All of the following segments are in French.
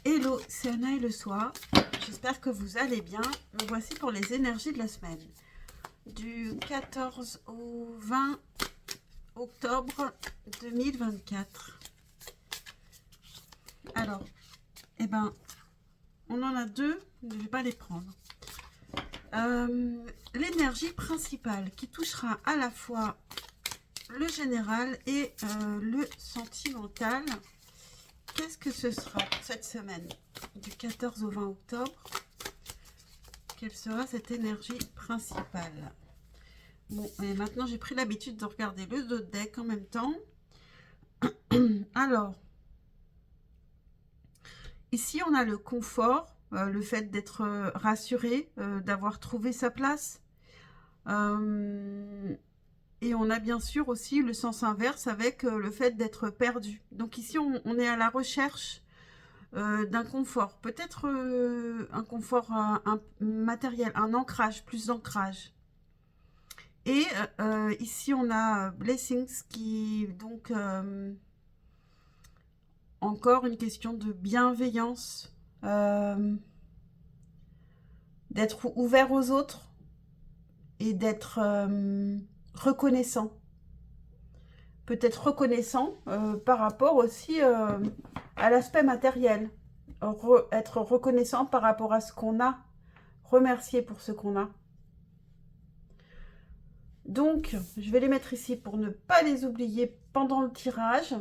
Hello, c'est Anna et le soir. J'espère que vous allez bien. Me voici pour les énergies de la semaine. Du 14 au 20 octobre 2024. Alors, on en a deux, je ne vais pas les prendre. L'énergie principale qui touchera à la fois le général et le sentimental. Qu'est-ce que ce sera cette semaine du 14 au 20 octobre? Quelle sera cette énergie principale? Bon, et maintenant j'ai pris l'habitude de regarder le dos de deck en même temps. Alors, ici on a le confort, le fait d'être rassuré, d'avoir trouvé sa place. Et on a bien sûr aussi le sens inverse avec le fait d'être perdu. Donc ici, on est à la recherche d'un confort. Peut-être un confort matériel, un ancrage, plus d'ancrage. Et ici, on a Blessings qui, donc, encore une question de bienveillance, d'être ouvert aux autres et d'être reconnaissant. Peut-être reconnaissant par rapport aussi à l'aspect matériel. Être reconnaissant par rapport à ce qu'on a. Remercier pour ce qu'on a. Donc, je vais les mettre ici pour ne pas les oublier pendant le tirage.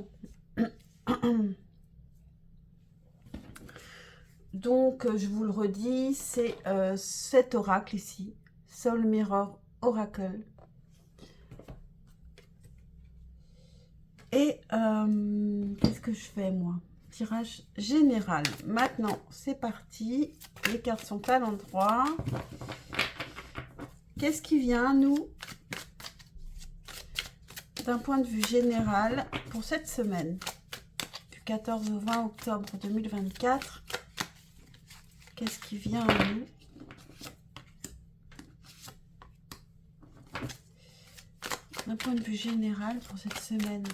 Donc, je vous le redis, c'est cet oracle ici. Soul Mirror Oracle. Et qu'est-ce que je fais moi? Tirage général. Maintenant, c'est parti. Les cartes sont à l'endroit. Qu'est-ce qui vient, nous, d'un point de vue général, pour cette semaine, du 14 au 20 octobre 2024? Qu'est-ce qui vient à nous? D'un point de vue général, pour cette semaine,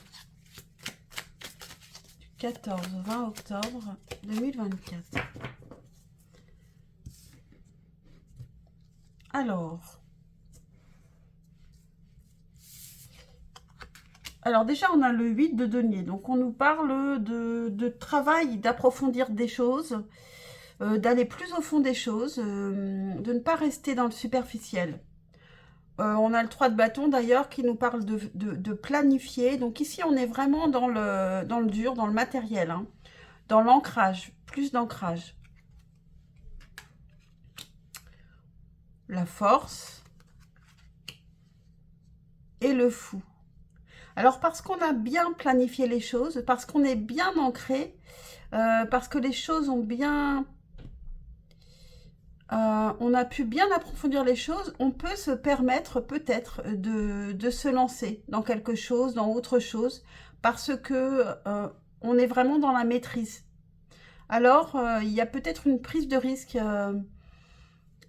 14 au 20 octobre 2024. Alors déjà, on a le 8 de denier. Donc, on nous parle de travail, d'approfondir des choses, d'aller plus au fond des choses, de ne pas rester dans le superficiel. On a le 3 de bâton d'ailleurs qui nous parle de planifier. Donc ici, on est vraiment dans le dur, dans le matériel, hein, dans l'ancrage, plus d'ancrage. La force et le fou. Alors parce qu'on a bien planifié les choses, parce qu'on est bien ancré, parce que les choses ont bien... on a pu bien approfondir les choses, on peut se permettre peut-être de se lancer dans quelque chose, dans autre chose, parce que on est vraiment dans la maîtrise. Alors, il y a peut-être une prise de risque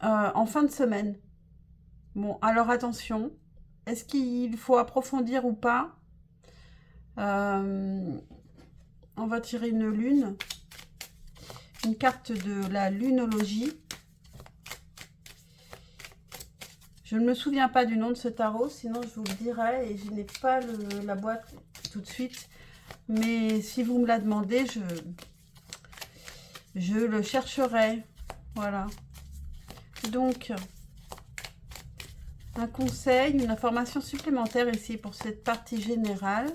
en fin de semaine. Bon, alors attention, est-ce qu'il faut approfondir ou pas? On va tirer une lune, une carte de la lunologie. Je ne me souviens pas du nom de ce tarot, sinon je vous le dirai et je n'ai pas la boîte tout de suite. Mais si vous me la demandez, je le chercherai. Voilà. Donc, un conseil, une information supplémentaire ici pour cette partie générale.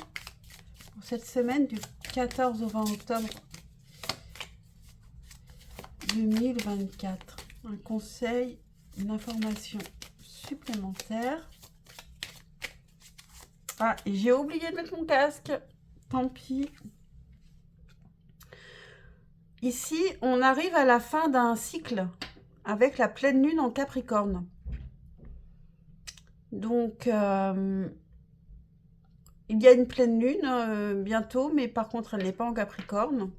Pour cette semaine du 14 au 20 octobre 2024. Un conseil, une information supplémentaire. Ah, j'ai oublié de mettre mon casque. Tant pis. Ici, on arrive à la fin d'un cycle avec la pleine lune en Capricorne. Donc, il y a une pleine lune bientôt, mais par contre, elle n'est pas en Capricorne.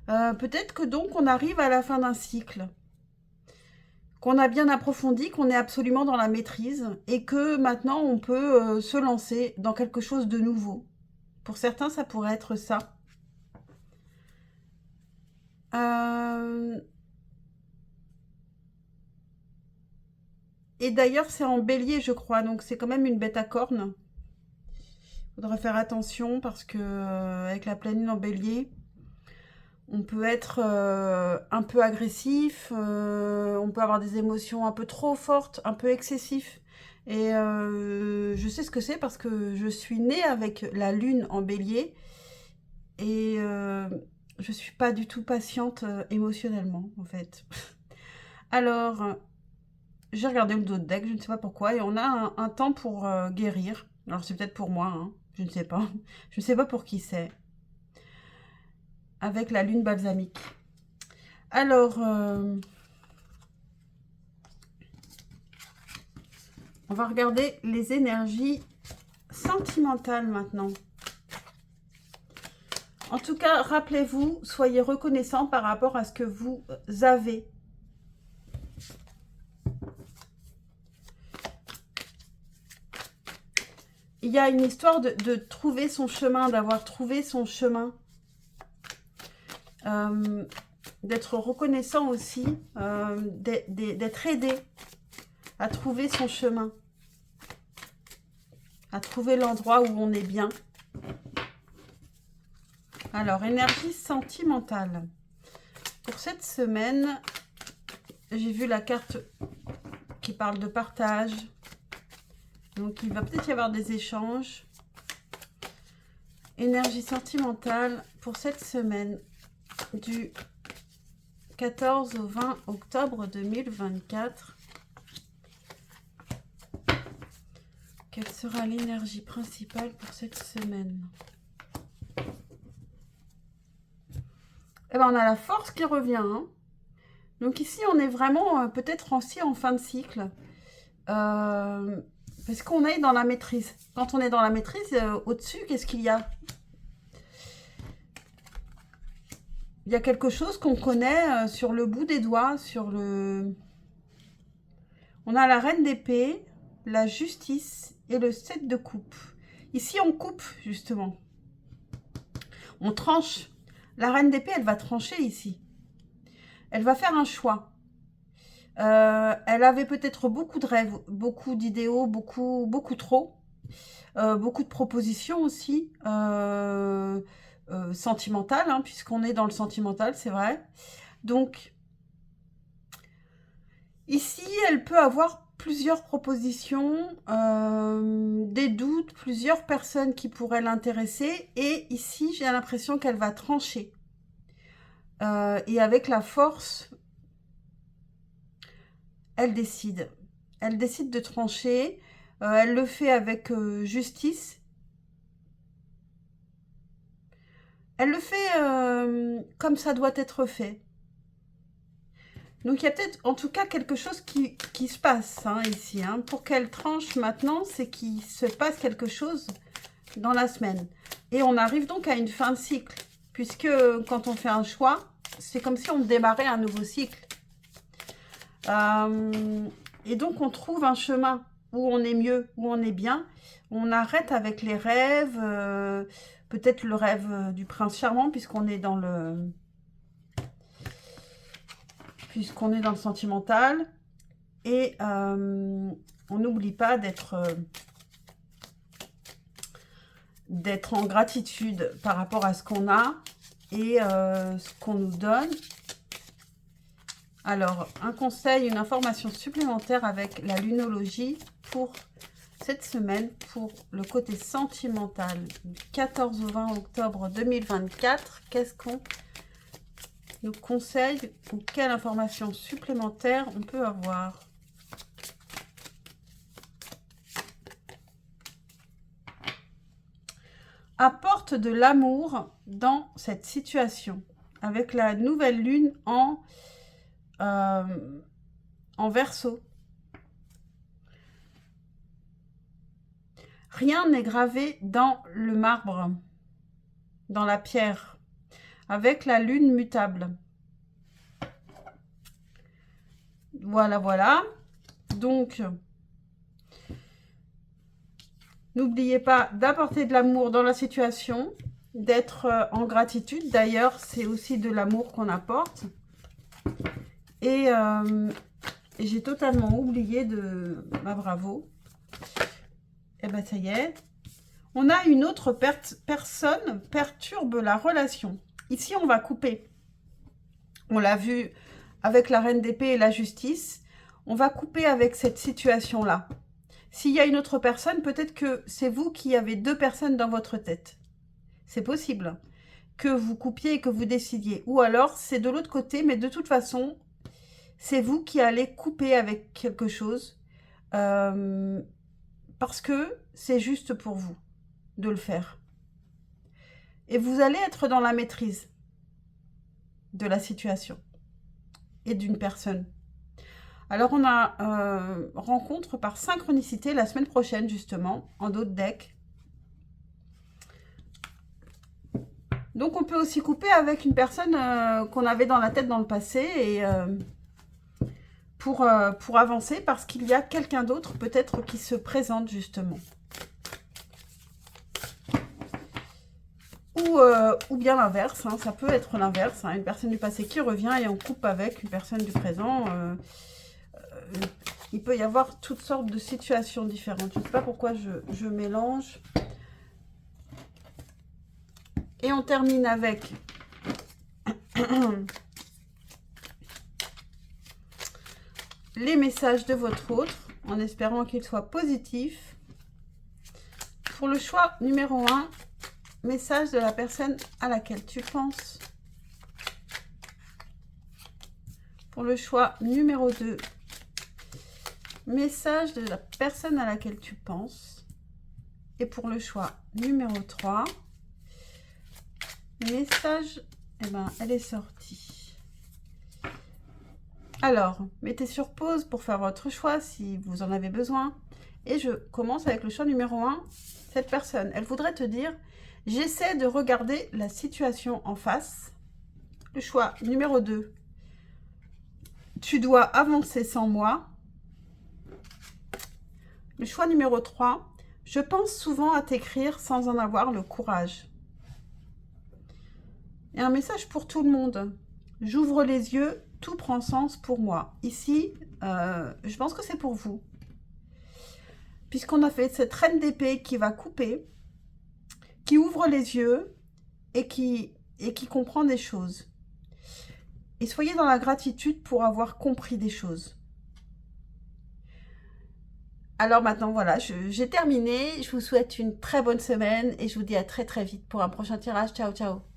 Peut-être que donc, on arrive à la fin d'un cycle qu'on a bien approfondi, qu'on est absolument dans la maîtrise et que maintenant, on peut se lancer dans quelque chose de nouveau. Pour certains, ça pourrait être ça. Et d'ailleurs, c'est en bélier, je crois. Donc, c'est quand même une bête à cornes. Faudra faire attention parce que avec la pleine lune en bélier, on peut être un peu agressif. On peut avoir des émotions un peu trop fortes, un peu excessives. Et je sais ce que c'est parce que je suis née avec la lune en bélier. Et je suis pas du tout patiente émotionnellement, en fait. Alors, j'ai regardé le dos de deck, je ne sais pas pourquoi, et on a un temps pour guérir. Alors, c'est peut-être pour moi, hein, je ne sais pas. Je ne sais pas pour qui c'est. Avec la lune balsamique. Alors, on va regarder les énergies sentimentales maintenant. En tout cas, rappelez-vous, soyez reconnaissants par rapport à ce que vous avez. Il y a une histoire de trouver son chemin, d'avoir trouvé son chemin. D'être reconnaissant aussi, d'être aidé à trouver son chemin, à trouver l'endroit où on est bien. Alors, énergie sentimentale. Pour cette semaine, j'ai vu la carte qui parle de partage. Donc, il va peut-être y avoir des échanges. Énergie sentimentale pour cette semaine du 14 au 20 octobre 2024. Quelle sera l'énergie principale pour cette semaine? Eh ben, on a la force qui revient. Hein. Donc ici, on est vraiment peut-être aussi en fin de cycle. Parce qu'on est dans la maîtrise. Quand on est dans la maîtrise, au-dessus, qu'est-ce qu'il y a? Il y a quelque chose qu'on connaît sur le bout des doigts, sur le... On a la reine d'épée, la justice et le 7 de coupe. Ici, on coupe, justement. On tranche. La reine d'épée, elle va trancher ici. Elle va faire un choix. Elle avait peut-être beaucoup de rêves, beaucoup d'idéaux, beaucoup trop. Beaucoup de propositions aussi. Sentimentales, hein, puisqu'on est dans le sentimental, c'est vrai. Donc, ici, elle peut avoir plusieurs propositions, des doutes, plusieurs personnes qui pourraient l'intéresser. Et ici, j'ai l'impression qu'elle va trancher. Et avec la force, elle décide. Elle décide de trancher. Elle le fait avec justice. Elle le fait comme ça doit être fait. Donc, il y a peut-être, en tout cas, quelque chose qui se passe hein, ici. Hein. Pour qu'elle tranche maintenant, c'est qu'il se passe quelque chose dans la semaine. Et on arrive donc à une fin de cycle. Puisque quand on fait un choix, c'est comme si on démarrait un nouveau cycle. Et donc, on trouve un chemin où on est mieux, où on est bien. On arrête avec les rêves, peut-être le rêve du prince charmant, puisqu'on est dans le sentimental. Et on n'oublie pas d'être en gratitude par rapport à ce qu'on a et ce qu'on nous donne. Alors, un conseil, une information supplémentaire avec la lunologie pour cette semaine, pour le côté sentimental du 14 au 20 octobre 2024. Qu'est-ce qu'on nous conseille ou quelle information supplémentaire on peut avoir? Apporte de l'amour dans cette situation avec la nouvelle lune en Verseau. Rien n'est gravé dans le marbre, dans la pierre, avec la lune mutable. Voilà, voilà. Donc, n'oubliez pas d'apporter de l'amour dans la situation, d'être en gratitude. D'ailleurs, c'est aussi de l'amour qu'on apporte. Et Et j'ai totalement oublié de... Bah, bravo. Et ben ça y est. On a une autre personne perturbe la relation. Ici, on va couper. On l'a vu avec la reine d'épée et la justice. On va couper avec cette situation-là. S'il y a une autre personne, peut-être que c'est vous qui avez deux personnes dans votre tête. C'est possible que vous coupiez et que vous décidiez. Ou alors, c'est de l'autre côté, mais de toute façon, c'est vous qui allez couper avec quelque chose. Parce que c'est juste pour vous de le faire. Et vous allez être dans la maîtrise de la situation et d'une personne. Alors, on a rencontre par synchronicité la semaine prochaine, justement, en d'autres decks. Donc, on peut aussi couper avec une personne qu'on avait dans la tête dans le passé et pour avancer parce qu'il y a quelqu'un d'autre peut-être qui se présente, justement. Ou bien l'inverse, hein, ça peut être l'inverse, hein, une personne du passé qui revient et on coupe avec une personne du présent. Il peut y avoir toutes sortes de situations différentes. Je ne sais pas pourquoi je mélange. Et on termine avec les messages de votre autre, en espérant qu'ils soient positifs. Pour le choix numéro 1, message de la personne à laquelle tu penses. Pour le choix numéro 2, message de la personne à laquelle tu penses. Et pour le choix numéro 3, message, eh ben, elle est sortie. Alors, mettez sur pause pour faire votre choix si vous en avez besoin. Et je commence avec le choix numéro 1. Cette personne, elle voudrait te dire, j'essaie de regarder la situation en face. Le choix numéro 2, tu dois avancer sans moi. Le choix numéro 3, je pense souvent à t'écrire sans en avoir le courage. Et un message pour tout le monde. J'ouvre les yeux, tout prend sens pour moi. Ici, je pense que c'est pour vous. Puisqu'on a fait cette reine d'épée qui va couper, qui ouvre les yeux et qui comprend des choses. Et soyez dans la gratitude pour avoir compris des choses. Alors maintenant, voilà, j'ai terminé. Je vous souhaite une très bonne semaine et je vous dis à très très vite pour un prochain tirage. Ciao, ciao.